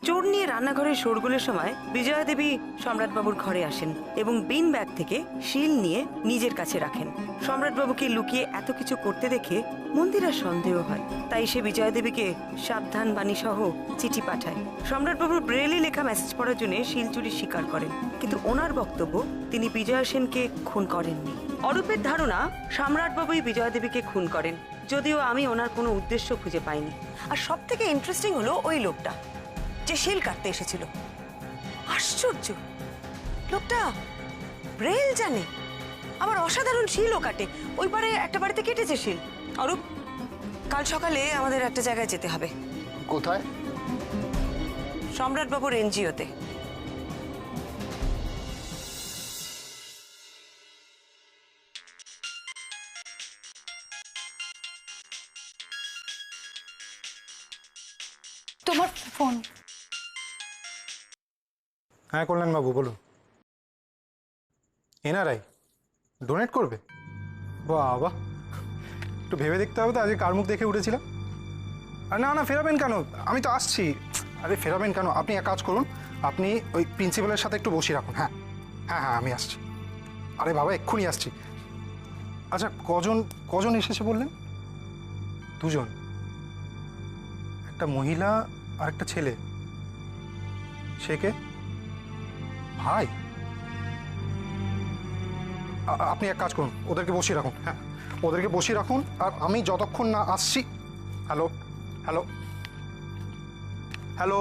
চোর নিয়ে রান্নাঘরের শোরগোলের সময় বিজয়া দেবী সম্রাটবাবুর ঘরে আসেন এবং বিন ব্যাগ থেকে শিল নিয়ে নিজের কাছে রাখেন। সম্রাটবাবুকে লুকিয়ে এত কিছু করতে দেখে মন্দিরার সন্দেহ হয়, তাই সে বিজয়া দেবীকে সাবধান বাণী সহ চিঠি পাঠায়। সম্রাটবাবুর ব্রেলি লেখা মেসেজ পড়ার জন্য শিল চুরি স্বীকার করেন, কিন্তু ওনার বক্তব্য তিনি বিজয়া সেনকে খুন করেননি। অরূপের ধারণা সম্রাটবাবুই বিজয়া দেবীকে খুন করেন, যদিও আমি ওনার কোনো উদ্দেশ্য খুঁজে পাইনি। আর সব থেকে ইন্টারেস্টিং হলো ওই লোকটা যে শিল কাটতে এসেছিল। আশ্চর্য, লোকটা ব্রেল জানে, আবার অসাধারণ শিলও কাটে। ওই পারে একটা বাড়িতে কেটেছে শিল। অরূপ, কাল সকালে আমাদের একটা জায়গায় যেতে হবে। কোথায়? সম্রাটবাবুর এনজিওতে। তোমার ফোন। হ্যাঁ কল্যাণবাবু বলুন। এনআরআই ডোনেট করবে? বাবা, একটু ভেবে দেখতে হবে তো আজকে কার মুখ দেখে উঠেছিলাম। আর না না, ফেরাবেন কেন? আমি তো আসছি। আরে ফেরাবেন কেন? আপনি এক কাজ করুন, আপনি ওই প্রিন্সিপালের সাথে একটু বসিয়ে রাখুন। হ্যাঁ হ্যাঁ হ্যাঁ, আমি আসছি। আরে বাবা, এক্ষুনি আসছি। আচ্ছা, কজন এসেছে বললেন? দুজন, একটা মহিলা আর একটা ছেলে। সে কে? ভাই? আপনি এক কাজ করুন, ওদেরকে বসিয়ে রাখুন। হ্যাঁ, ওদেরকে বসিয়ে রাখুন। আর আমি যতক্ষণ না আসছি। হ্যালো হ্যালো হ্যালো,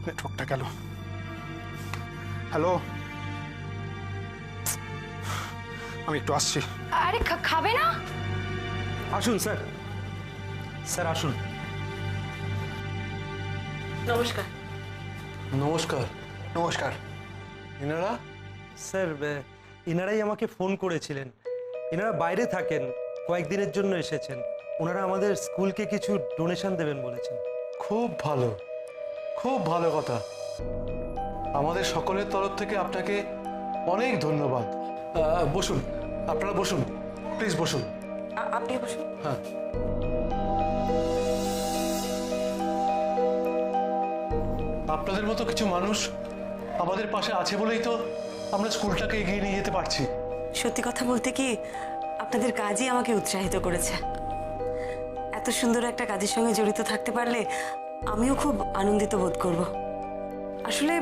নেটওয়ার্কটা গেল। হ্যালো, আমি একটু আসছি। আরে খাবে না? আসুন স্যার, স্যার আসুন। নমস্কার। নমস্কার। নমস্কার। এনারা? স্যার এনারাই আমাকে ফোন করেছিলেন। এনারা বাইরে থাকেন, কয়েকদিনের জন্য এসেছেন। ওনারা আমাদের স্কুলকে কিছু ডোনেশন দেবেন বলেছেন। খুব ভালো, খুব ভালো কথা। আমাদের সকলের তরফ থেকে আপনাকে অনেক ধন্যবাদ। বসুন, আপনারা বসুন, প্লিজ বসুন। আপনি বসুন। হ্যাঁ, আপনাদের মতো কিছু মানুষ আমাদের পাশে আছে বলেই তো আমরা স্কুলটাকে এগিয়ে নিয়ে যেতে পারছি। সত্যি কথা বলতে কি, আপনাদের কাজই আমাকে উৎসাহিত করেছে। এত সুন্দর একটা কাজের সঙ্গে জড়িত থাকতে পারলে আমিও খুব আনন্দিত বোধ করব। আসলে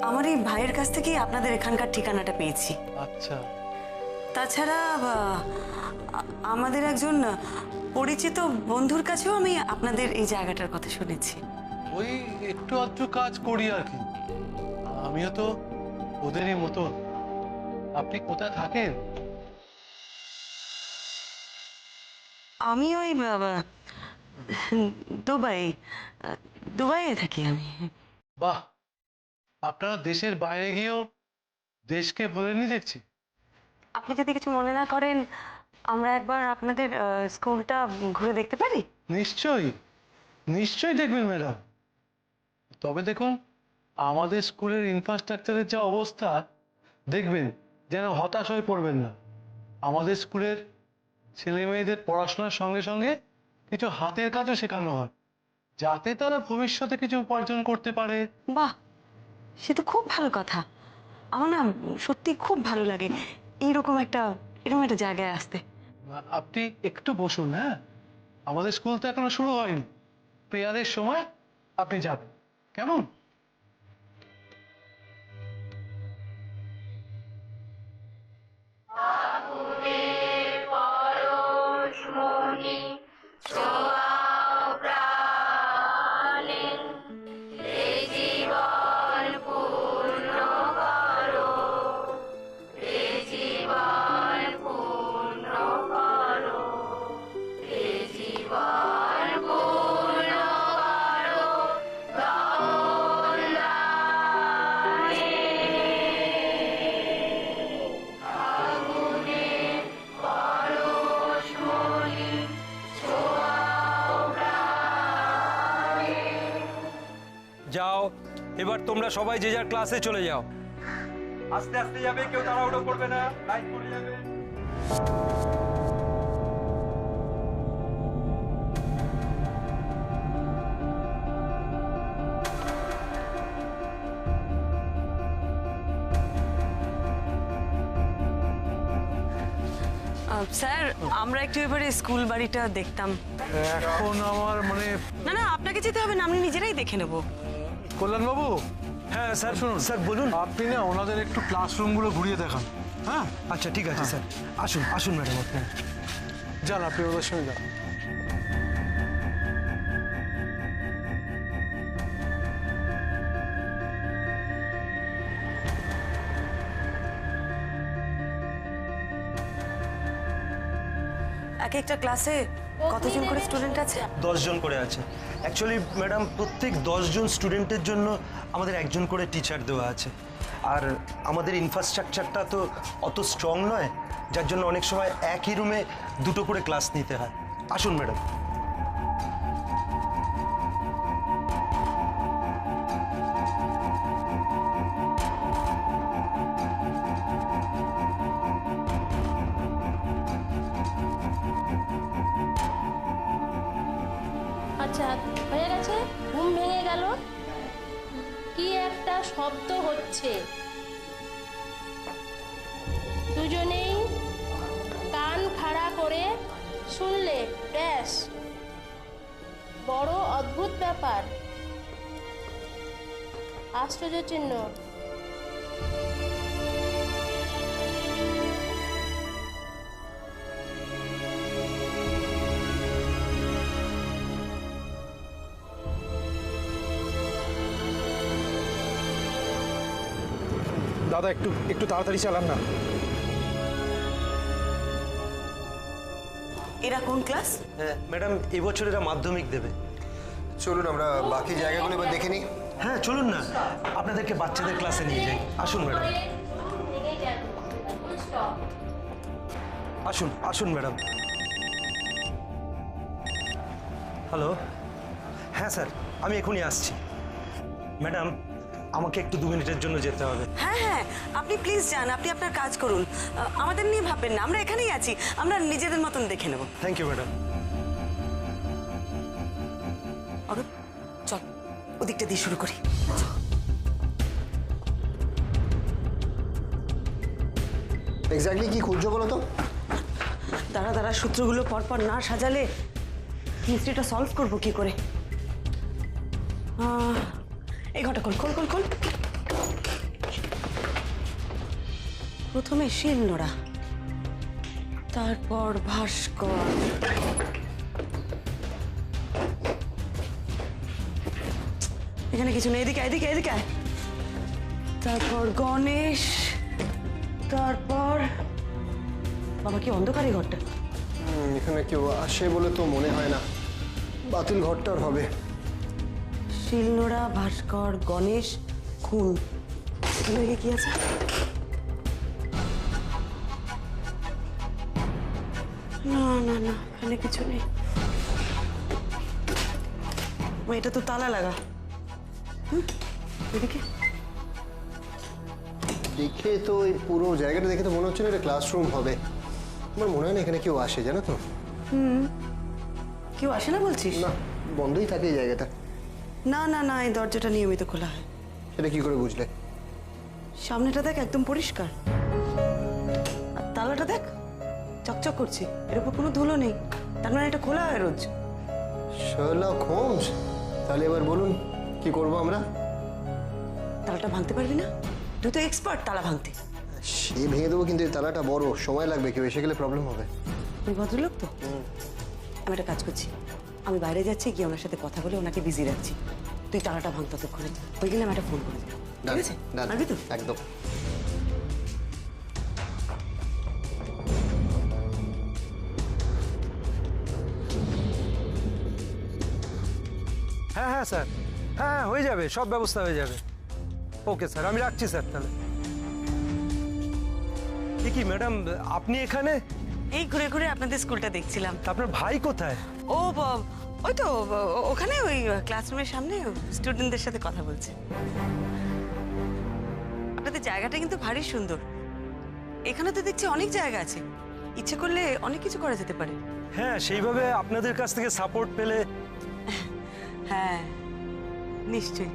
আমার এই ভাইয়ের কাছ থেকেই আপনাদের এখানকার ঠিকানাটা পেয়েছি। আচ্ছা। তাছাড়া আমাদের একজন পরিচিত বন্ধুর কাছেও আমি আপনাদের এই জায়গাটার কথা শুনেছি। ওই একটু আধটু কাজ করি আর কি। আমিও তো ওদেরই মতো। আপনি কোথায় থাকেন? আমি ওই দুবাইয়ে থাকি আমি। বাহ, আপনারা দেশের বাইরে গিয়েও দেশকে ভোলেনি দেখছি। আপনি যদি কিছু মনে না করেন, আমরা একবার আপনাদের স্কুলটা ঘুরে দেখতে পারি? নিশ্চয়ই, নিশ্চয়ই দেখবেন ম্যাডাম। তবে দেখুন, আমাদের স্কুলের ইনফ্রাস্ট্রাকচারের যা অবস্থা, দেখবেন যেন হতাশ হয়ে পড়বেন না। আমাদের স্কুলের ছেলে মেয়েদের পড়াশোনার সঙ্গে সঙ্গে কিছু হাতের কাজও শেখানো হয়, যাতে তারা ভবিষ্যতে কিছু উপার্জন করতে পারে। বাহ, সে তো খুব ভালো কথা। আমার না সত্যি খুব ভালো লাগে এরকম একটা জায়গায় আসতে। আপনি একটু বসুন। হ্যাঁ, আমাদের স্কুল তো এখনো শুরু হয়নি। প্রেয়ারের সময় আপনি যাবেন, কেমন? যাও, এবার তোমরা সবাই যে যার ক্লাসে চলে যাও। আস্তে আস্তে যাবে, কেউ তাড়াহুড়ো করবে না, লাইন পড়ে যাবে। স্যার আমরা একটু এবারে স্কুল বাড়িটা দেখতাম। এখন আমার মানে না না, আপনাকে যেতে হবে না, আমি নিজেরাই দেখে নেব। কল্যাণবাবু, হ্যাঁ স্যার, শুনুন স্যার বলুন। আপনি না ওনাদের একটু ক্লাসরুমগুলো ঘুরিয়ে দেখান। হ্যাঁ, আচ্ছা ঠিক আছে স্যার, আসুন আসুন ম্যাডাম আপনি। যান আপনি ওদের সঙ্গে যান। এক একটা ক্লাসে কতজন করে স্টুডেন্ট আছে? 10 জন করে আছে। অ্যাকচুয়ালি ম্যাডাম প্রত্যেক 10 জন স্টুডেন্টের জন্য আমাদের একজন করে টিচার দেওয়া আছে। আর আমাদের ইনফ্রাস্ট্রাকচারটা তো অত স্ট্রং নয়, যার জন্য অনেক সময় একই রুমে দুটো করে ক্লাস নিতে হয়। আসুন ম্যাডাম। আচ্ছা হয়ে গেছে, ঘুম ভেঙে গেল। কি একটা শব্দ হচ্ছে, দুজনেই কান খাড়া করে শুনলে ব্যাস। বড় অদ্ভুত ব্যাপার, আশ্চর্য চিহ্ন। দাদা একটু একটু তাড়াতাড়ি চালান না। এরা কোন ক্লাস? হ্যাঁ ম্যাডাম, এবছর এরা মাধ্যমিক দেবে। চলুন আমরা বাকি জায়গাগুলো এবার দেখে নিই। হ্যাঁ চলুন না, আপনাদেরকে বাচ্চাদের ক্লাসে নিয়ে যাই। আসুন ম্যাডাম, ভেঙে গেল, স্টপ। আসুন আসুন ম্যাডাম। হ্যালো, হ্যাঁ স্যার আমি এখনই আসছি। ম্যাডাম আমাকে একটু 2 মিনিটের জন্য যেতে হবে। হ্যাঁ হ্যাঁ, আপনি প্লিজ যান, আপনি আপনার কাজ করুন। আমাদের নিয়ে ভাববেন না, আমরা এখানেই আছি, আমরা নিজেদের মতন দেখে নেব। Thank you madam. অরূপ চল, ওদিকটা দিয়ে শুরু করি। এক্স্যাক্টলি কি খুঁজছো বলো তো? দাঁড়া দাঁড়া, সূত্রগুলো পরপর না সাজালে মিস্ট্রিটা সলভ করবো কি করে? এই ঘটা খোল খোল খোল খোল। প্রথমে শিলনোড়া, তারপর ভাস্কর, এখানে কিছু নেই, এদিকে এদিকে এদিকে আয়। তারপর গণেশ, তারপর বাবা কি অন্ধকারই ঘরটা। এখানে কেউ আসে বলে তো মনে হয় না, বাতিল ঘরটার হবে। শিলনোড়া, ভাস্কর, গণেশ, খুন, এখানে কি আছে? না না না, এখানে কিছু নেই। এটা তো তালা লাগা। এদিকে দেখে তো এই পুরো জায়গাটা দেখে তো মনে হচ্ছে না এটা ক্লাসরুম হবে। আমার মনে হয় না এখানে কেউ আসে, জানো তো। কেউ আসে না বলছিস? না, বন্ধই থাকে এই জায়গাটা। না না না, এই দরজাটা নিয়মিত খোলা হয়। সেটা কি করে বুঝলে? সামনেটা দেখ একদম পরিষ্কার, আর তালাটা দেখ চকচক করছে, এর উপর কোনো ধুলো নেই, তার মানে এটা খোলা হয় রোজ। শার্লক হোমস, তাহলে এবার বলুন কি করব আমরা? তালাটা ভাঙতে পারবি না? তুই তো এক্সপার্ট তালা ভাঙতে। সে ভেঙে দেবো, কিন্তু এই তালাটা বড়, সময় লাগবে, কেউ এসে গেলে প্রবলেম হবে। তুই ভদ্রলোক তো। আমি একটা কাজ করছি, আমি বাইরে যাচ্ছি, গিয়ে ওনার সাথে কথা বলে ওনাকে বিজি রাখছি। তুই তালাটা ভাঙ ততক্ষণে, ওই গেলে আমি একটা ফোন করে দেবো, ঠিক আছে? পারবি তো? একদম। হ্যাঁ হ্যাঁ স্যার, হ্যাঁ হয়ে যাবে, সব ব্যবস্থা হয়ে যাবে। ওকে স্যার, আমি রাখছি স্যার তাহলে। কি ম্যাডাম আপনি এখানে? এই ঘুরে ঘুরে আপনাদের স্কুলটা দেখছিলাম। আপনার ভাই কোথায়? ও ওই তো ওখানে, ওই ক্লাসরুমের সামনে স্টুডেন্টদের সাথে কথা বলছে। আপনাদের জায়গাটা কিন্তু ভারী সুন্দর। এখানে তো দেখছি অনেক জায়গা আছে, ইচ্ছে করলে অনেক কিছু করা যেতে পারে। হ্যাঁ সেইভাবে আপনাদের কাছ থেকে সাপোর্ট পেলে। হ্যাঁ নিশ্চয়ই।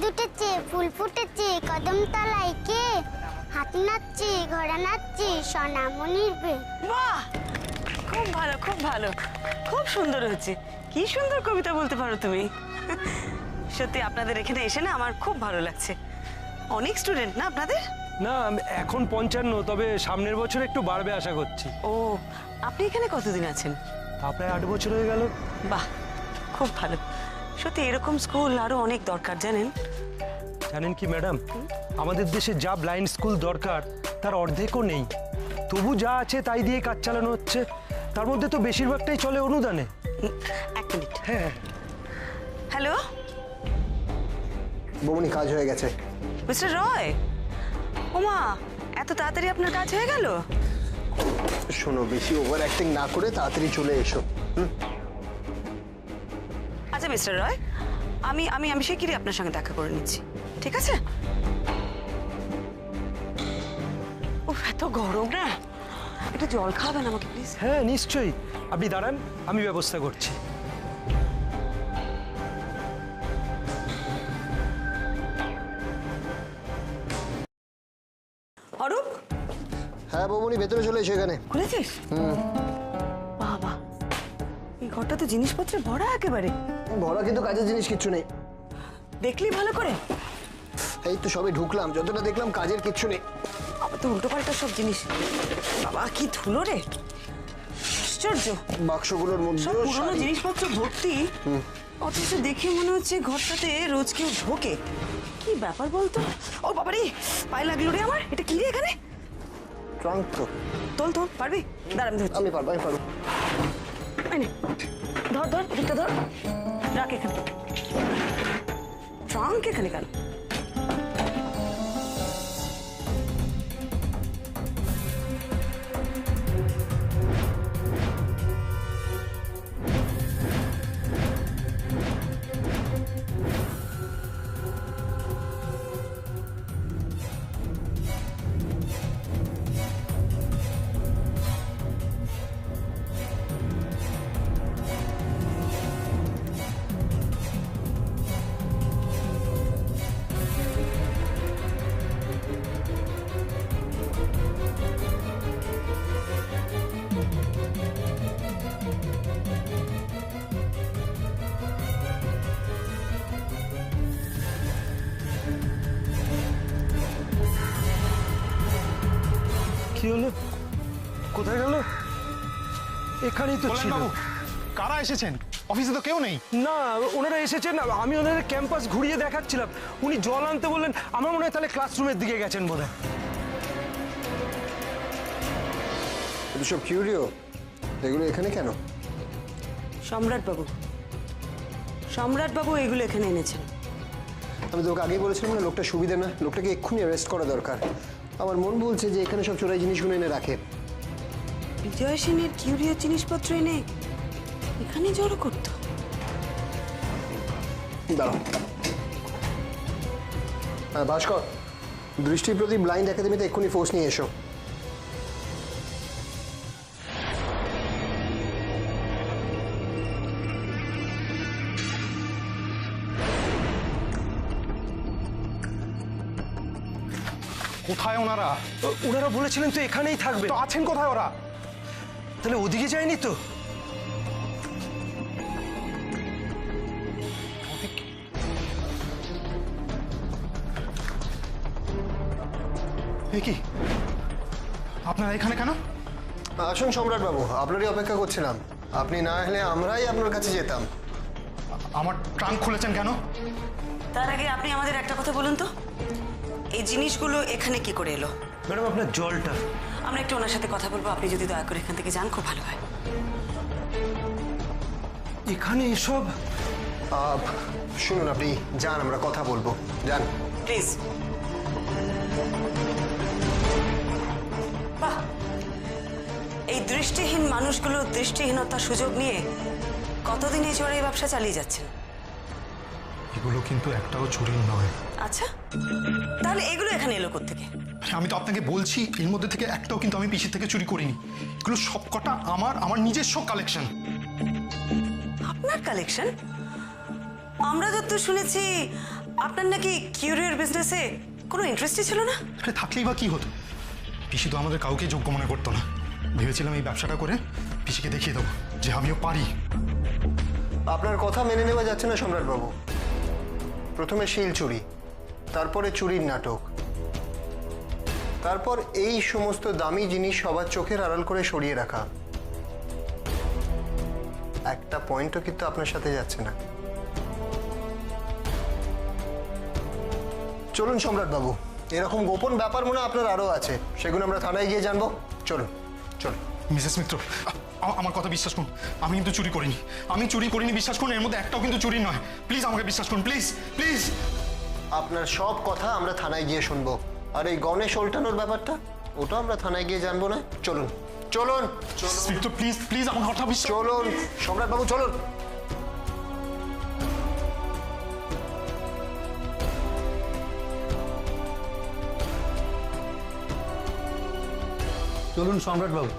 চাঁদ উঠেছে, ফুল ফুটেছে, কদম তলায় কে? হাতি নাচছে, ঘোড়া নাচছে, সোনামণির বে। বাহ, খুব ভালো, খুব ভালো, খুব সুন্দর হয়েছে। কি সুন্দর কবিতা বলতে পারো তুমি। সত্যি আপনাদের এখানে এসে না আমার খুব ভালো লাগছে। অনেক স্টুডেন্ট না আপনাদের? না, এখন 55, তবে সামনের বছর একটু বাড়বে আশা করছি। ও, আপনি এখানে কতদিন আছেন? প্রায় 8 বছর হয়ে গেল। বাহ, খুব ভালো। সত্যি এরকম স্কুল আরো অনেক দরকার, জানেন? জানেন কি ম্যাডাম, আমাদের দেশে যা ব্লাইন্ড স্কুল দরকার তার অর্ধেকও নেই। তবু যা আছে তাই দিয়ে কাজ চালানো হচ্ছে। তার মধ্যে তো বেশিরভাগটাই চলে অনুদানে। এক মিনিট। হ্যাঁ। হ্যালো বৌমনি, কাজ হয়ে গেছে। মিস্টার রয়, ওমা, এত তাড়াতাড়ি আপনার কাজ হয়ে গেল? শোনো, বেশি ওভার অ্যাক্টিং না করে তাড়াতাড়ি চলে এসো। আচ্ছা মিস্টার রয়, আমি আমি আমি শিগগিরই আপনার সঙ্গে দেখা করে নিচ্ছি, ঠিক আছে? উফ, এত গরম না, একটু জল খাবেন আমাকে প্লিজ? হ্যাঁ নিশ্চয়ই, আপনি দাঁড়ান, আমি ব্যবস্থা করছি। অরূপ, হ্যাঁ বৌমনি, ভেতরে চলে এসো এখানে। খুলেছিস? বাবা, এই ঘরটা তো জিনিসপত্রে ভরা একেবারে। ভরা কিন্তু কাজের জিনিস কিচ্ছু নেই। দেখলি ভালো করে? এই তো সবে ঢুকলাম, যতটা দেখলাম কাজের কিচ্ছু নেই। আবার তো উল্টো পাল্টা সব জিনিস। বাবা, কি ধুলো রে, আশ্চর্য। বাক্সগুলোর মধ্যে সব পুরনো জিনিসপত্র ভর্তি, অথচ দেখে মনে হচ্ছে ঘরটাতে রোজ কেউ ঢোকে। কি ব্যাপার বলতো? ও বাবারে, পায়ে লাগলো রে আমার। এটা কি রে এখানে? ট্রাঙ্ক তো। তোল তোল, পারবি? দাঁড়া, আমি ধরছি। আমি পারবো, আমি পারবো। এই নে, ধর ধর, এদিকটা ধর, রাখ এখানে। ট্রাঙ্ক এখানে কেন? কি হলো? কোথায় গেল? এখানেই তো ছিল। বাবু, কারা এসেছেন? অফিসে তো কেউ নেই। না, ওনারা এসেছেন, আমি ওনাদের ক্যাম্পাস ঘুরিয়ে দেখাচ্ছিলাম। উনি জল আনতে বললেন, আমার মনে হয় তাহলে ক্লাসরুমের দিকে গেছেন বোধহয়। এগুলো সব কিউরিও, এগুলো এখানে কেন? সম্রাটবাবু, সম্রাটবাবু এগুলো এখানে এনেছেন। আমি তোকে আগেই বলেছিলাম না, লোকটা সুবিধা না, লোকটাকে এক্ষুনি অ্যারেস্ট করা দরকার। আমার মন বলছে যে এখানে সব চোরাই জিনিসগুলো এনে রাখে। বিজয় সেনের কিউরিও জিনিসপত্র এনে এখানে জড়ো করতো। দাঁড়াও। হ্যাঁ ভাস্কর, দৃষ্টির প্রতি ব্লাইন্ড একাডেমিতে এক্ষুনি ফোর্স নিয়ে এসো। কোথায় ওনারা? ওনারা বলেছিলেন তো এখানেই থাকবে। তো আছেন কোথায় ওরা? তাহলে ওদিকে যায়নি তো? এ কি, আপনারা এখানে কেন? আসুন সম্রাট বাবু, আপনারই অপেক্ষা করছিলাম। আপনি না হলে আমরাই আপনার কাছে যেতাম। আমার ট্রাঙ্ক খুলেছেন কেন? তার আগে আপনি আমাদের একটা কথা বলুন তো, এই জিনিসগুলো এখানে কি করে এলো? ম্যাডাম, আপনার জলটা। আমরা একটু ওনার সাথে কথা বলবো, আপনি যদি দয়া করে এখান থেকে যান খুব ভালো হয়। এখানে এসব? শুনুন, আপনি যান, আমরা কথা বলবো, যান প্লিজ। বাহ, এই দৃষ্টিহীন মানুষগুলো দৃষ্টিহীনতার সুযোগ নিয়ে কতদিন এই চোরাই ব্যবসা চালিয়ে যাচ্ছেন। এগুলো কিন্তু একটাও চুরি নয়। আচ্ছা, তাহলে এগুলো এখানে এলো কোত্থেকে? আমি তো আপনাকে বলছি, এর মধ্যে থেকে একটাও কিন্তু আমি পিসির থেকে চুরি করিনি। এগুলো সবকটা আমার নিজস্ব কালেকশন। আপনার কালেকশন? আমরা যত শুনেছি আপনার নাকি কিউরিয়ার বিজনেসে কোনো ইন্টারেস্টই ছিল না? আরে থাকলেই বা কি হতো, পিসি তো আমাদের কাউকে যোগ্য মনে করতো না। ভেবেছিলাম এই ব্যবসাটা করে পিসিকে দেখিয়ে দেবো যে আমিও পারি। আপনার কথা মেনে নেওয়া যাচ্ছে না সম্রাটবাবু। প্রথমে শিল চুরি, তারপরে চুরির নাটক, তারপর এই সমস্ত দামি জিনিস সবার চোখের আড়াল করে সরিয়ে রাখা। একটা পয়েন্টও কিন্তু আপনার সাথে যাচ্ছে না। চলুন সম্রাটবাবু, এরকম গোপন ব্যাপার মনে হয় আপনার আরও আছে, সেগুলো আমরা থানায় গিয়ে জানবো। চলুন চলুন। মিসেস মিত্র, আমার কথা বিশ্বাস করুন, আমি কিন্তু চুরি করিনি। আমি চুরি করিনি, বিশ্বাস করুন। এর মধ্যে একটাও কিন্তু চুরি নয়। প্লিজ আমাকে বিশ্বাস করুন, প্লিজ প্লিজ। আপনার সব কথা আমরা থানায় গিয়ে শুনবো, আর এই গণেশ উল্টানোর ব্যাপারটা ওটা আমরা থানায় গিয়ে জানবো না। চলুন চলুন মিত্র প্লিজ প্লিজ আমার কথা বিশ্বাস। চলুন সম্রাটবাবু চলুন। চলুন সম্রাটবাবু।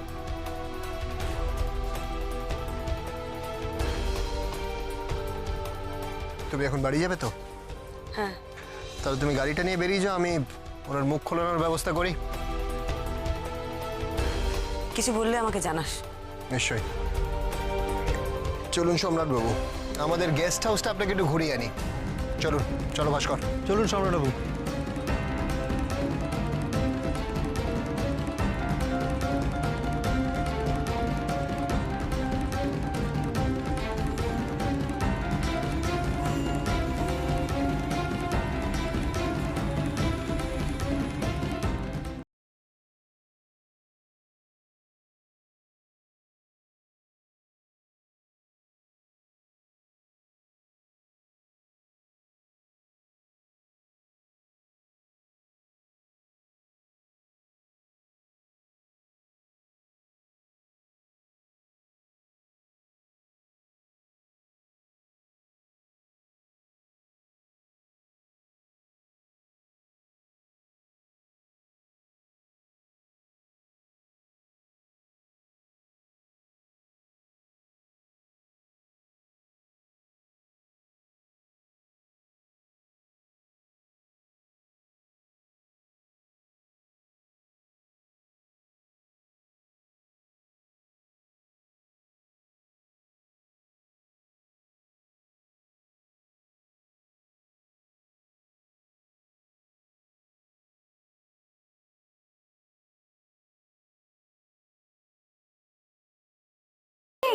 তুমি এখন বাড়ি যাবে তো? হ্যাঁ। তাহলে তুমি গাড়িটা নিয়ে বেরিয়ে যাও, আমি ওনার মুখ খোলানোর ব্যবস্থা করি। কিছু বললে আমাকে জানাস। নিশ্চয়ই। চলুন সম্রাটবাবু, আমাদের গেস্ট হাউসটা আপনাকে একটু ঘুরিয়ে আনি। চলুন, চলো ভাস্কর। চলুন সম্রাটবাবু।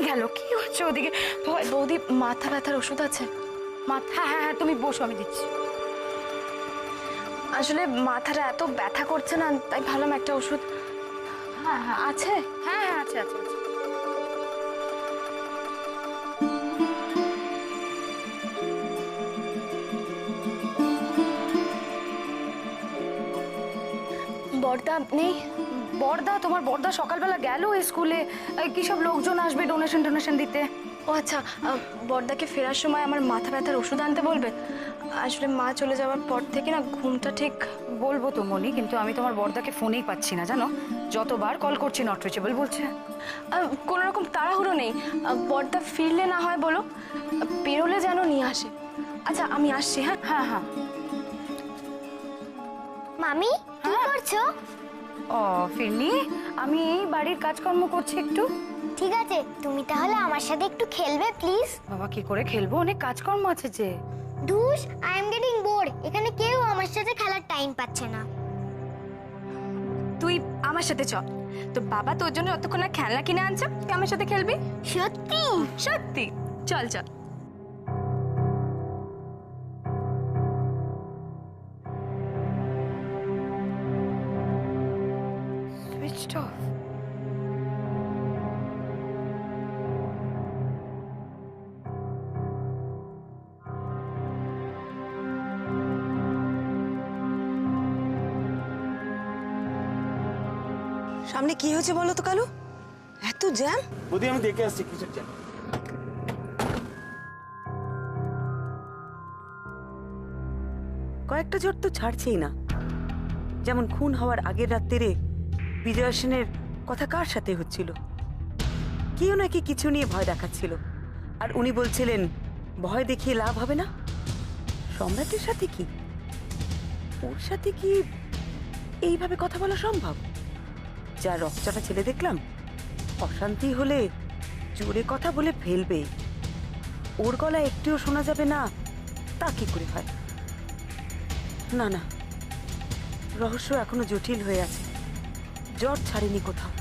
গেল কি হচ্ছে ওদিকে? বৌদি মাথা ব্যথার ওষুধ আছে? হ্যাঁ হ্যাঁ হ্যাঁ, তুমি বসো, আমি দিচ্ছি। আসলে মাথাটা এত ব্যথা করছে না, তাই ভাবলাম একটা ওষুধ। হ্যাঁ হ্যাঁ আছে, হ্যাঁ হ্যাঁ আছে আছে আছে। বর্দা নেই? বর্দা, তোমার বর্দা সকালবেলা গেল স্কুলে, কি সব লোকজন আসবে ডোনেশন দিতে। ও আচ্ছা, বর্দাকে ফেরার সময় আমার মাথা ব্যথার ওষুধ আনতে বলবে। আসলে মা চলে যাওয়ার পর থেকে না ঘুমটা ঠিক। বলবো তো মনি, কিন্তু আমি তোমার বর্দাকে ফোনেই পাচ্ছি না জানো, যতবার কল করছি নট রিচেবল বলছে। কোনো রকম তাড়াহুড়ো নেই, বর্দা ফিরলে না হয় বলো, বেরোলে যেন নিয়ে আসে। আচ্ছা আমি আসছি। হ্যাঁ হ্যাঁ হ্যাঁ। মামি কি করছো? ও ফিরনি, আমি এই বাড়ির কাজকর্ম করছি একটু। ঠিক আছে, তুমি তাহলে আমার সাথে একটু খেলবে প্লিজ? বাবা কি করে খেলবো, অনেক কাজকর্ম আছে যে। ধুস, আই এম গেটিং বোর্ড। এখানে কেউ আমার সাথে খেলার টাইম পাচ্ছে না। তুই আমার সাথে চল, তোর বাবা তোর জন্য যতক্ষণ না খেলনা কিনে আনছে তুই আমার সাথে খেলবি। সত্যি? সত্যি, চল চল। Switched off. সামনে কি হয়েছে বলো তো কালু? এত জ্যাম। বৌদি আমি দেখে আসছি কিসের জ্যাম। কয়েকটা ঝড় তো ছাড়ছেই না। যেমন খুন হওয়ার আগের রাত্রিরে বিজয়া সেনের কথা কার সাথে হচ্ছিল, কেউ নাকি কিছু নিয়ে ভয় দেখাচ্ছিল, আর উনি বলছিলেন ভয় দেখিয়ে লাভ হবে না, সম্রাটের সাথে কি? ওর সাথে কি এইভাবে কথা বলা সম্ভব? যা রকচটা ছেলে দেখলাম, অশান্তি হলে জোরে কথা বলে ফেলবে। ওর গলা একটিও শোনা যাবে না, তা কি করে হয়? না না, রহস্য এখনো জটিল হয়ে আছে, জট ছাড়েনি কোথাও।